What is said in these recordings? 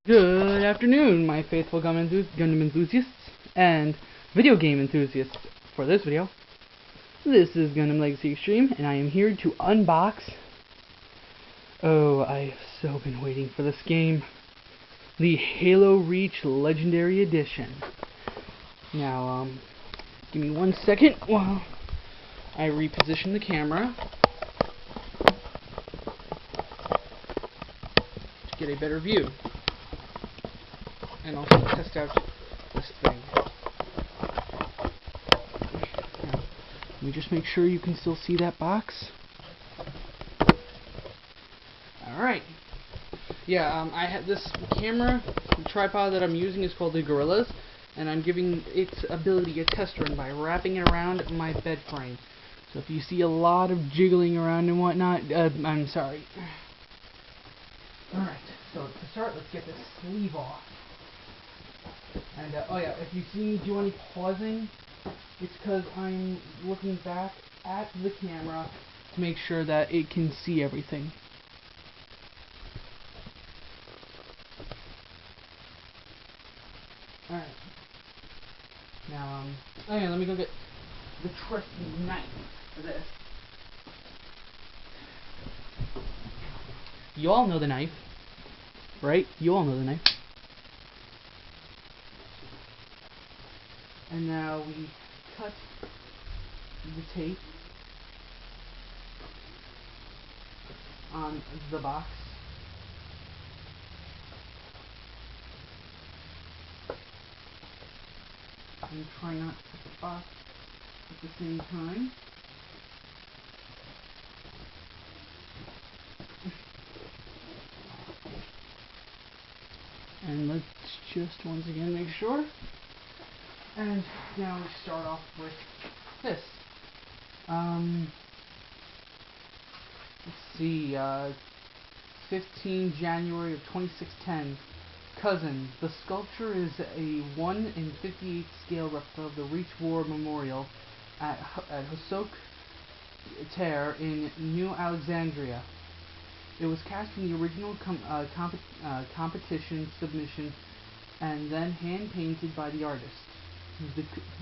Good afternoon, my faithful Gundam enthusiasts and video game enthusiasts. For this video, this is Gundam Legacy Extreme, and I am here to unbox. Oh, I've so been waiting for this game. The Halo Reach Legendary Edition. Now, give me 1 second while I reposition the camera to get a better view. And also test out this thing. Now, let me just make sure you can still see that box. Alright. Yeah, I have this camera, the tripod that I'm using is called the Gorillas, and I'm giving its ability a test run by wrapping it around my bed frame. So if you see a lot of jiggling around and whatnot, I'm sorry. Alright, so to start, let's get this sleeve off. And, oh yeah, if you see me do any pausing, it's because I'm looking back at the camera to make sure that it can see everything. Alright. Now, oh yeah, let me go get the trusty knife for this. You all know the knife, right? You all know the knife. And now we cut the tape on the box. And try not to cut the box at the same time. And let's just once again make sure. And now we start off with this. Let's see, 15 January of 2610. Cousin. The sculpture is a 1 in 58 scale replica of the Reach War Memorial at Hosok Ter in New Alexandria. It was cast from the original competition submission and then hand-painted by the artist.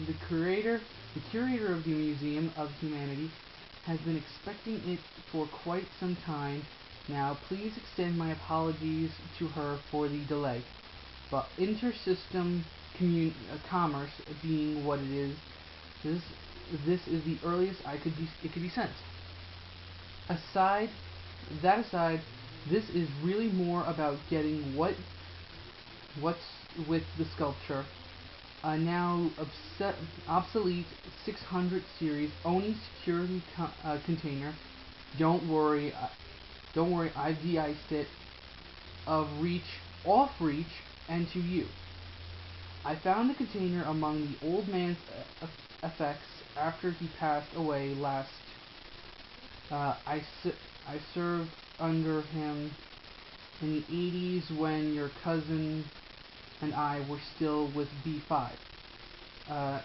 The curator of the Museum of Humanity has been expecting it for quite some time now. Please extend my apologies to her for the delay. But intersystem commerce being what it is, this is the earliest it could be sent. Aside, this is really more about getting what's with the sculpture. Now obsolete 600 series Oni security container. Don't worry, I've de-iced it off Reach and to you. I found the container among the old man's effects after he passed away last. I served under him in the 80s when your cousin and I were still with B5.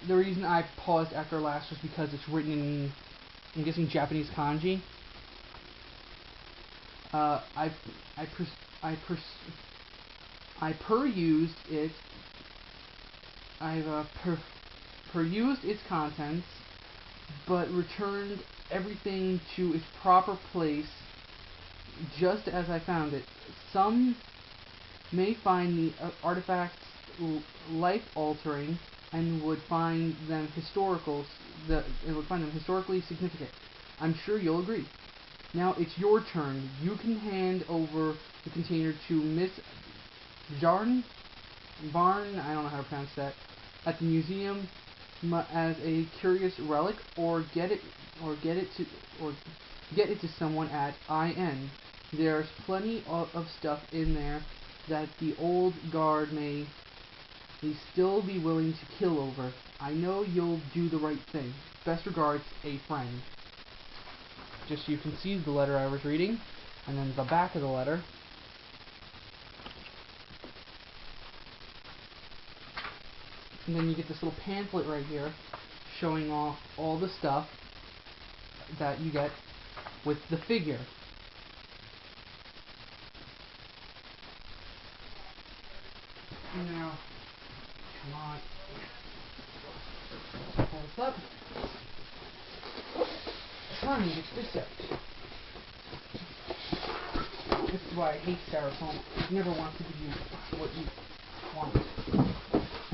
The reason I paused after last was because it's written in, I'm guessing, Japanese kanji. I perused it. I've perused its contents, but returned everything to its proper place, just as I found it. Some may find the artifacts life-altering and would find them historically significant. I'm sure you'll agree. Now it's your turn. You can hand over the container to Miss Varn, I don't know how to pronounce that, at the museum as a curious relic, or get it to someone at IN. There's plenty of stuff in there that the old guard may still be willing to kill over. I know you'll do the right thing. Best regards, a friend. Just so you can see the letter I was reading, and then the back of the letter. And then you get this little pamphlet right here showing off all the stuff that you get with the figure. Now, come on. Pull this up. Trying to get this out. This is why I hate styrofoam. It never wants to give you what you want.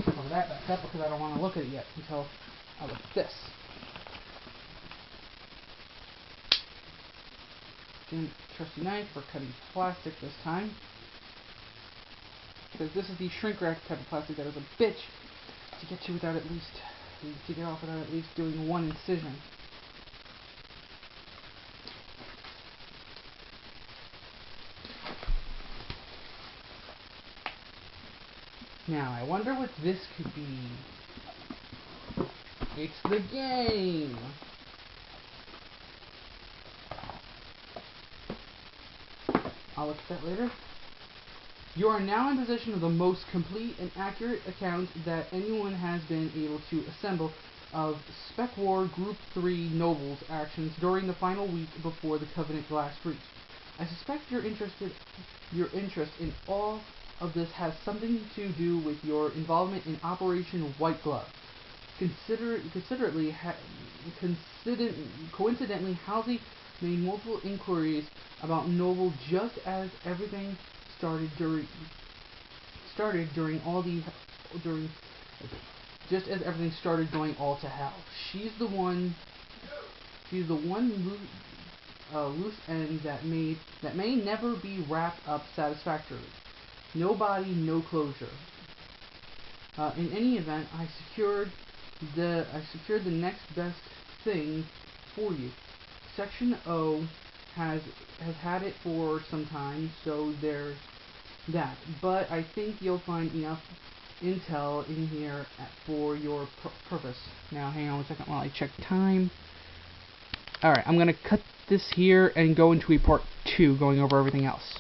Cover that back up because I don't want to look at it yet until I look at this. Again, trusty knife for cutting plastic this time. Because this is the shrink wrap type of plastic that is a bitch to get off without at least doing one incision. Now, I wonder what this could be. It's the game! I'll look at that later. You are now in possession of the most complete and accurate account that anyone has been able to assemble of Spec War Group 3 Nobles actions during the final week before the Covenant Glass breach. I suspect your interest in all of this has something to do with your involvement in Operation White Glove. Coincidentally, Halsey made multiple inquiries about Noble just as everything started during going all to hell. She's the one loose end that may never be wrapped up satisfactorily. No body, no closure. In any event, I secured the next best thing for you. Section O has had it for some time, so there's that. But I think you'll find enough intel in here for your purpose. Now, hang on one second while I check time. Alright, I'm going to cut this here and go into a part 2, going over everything else.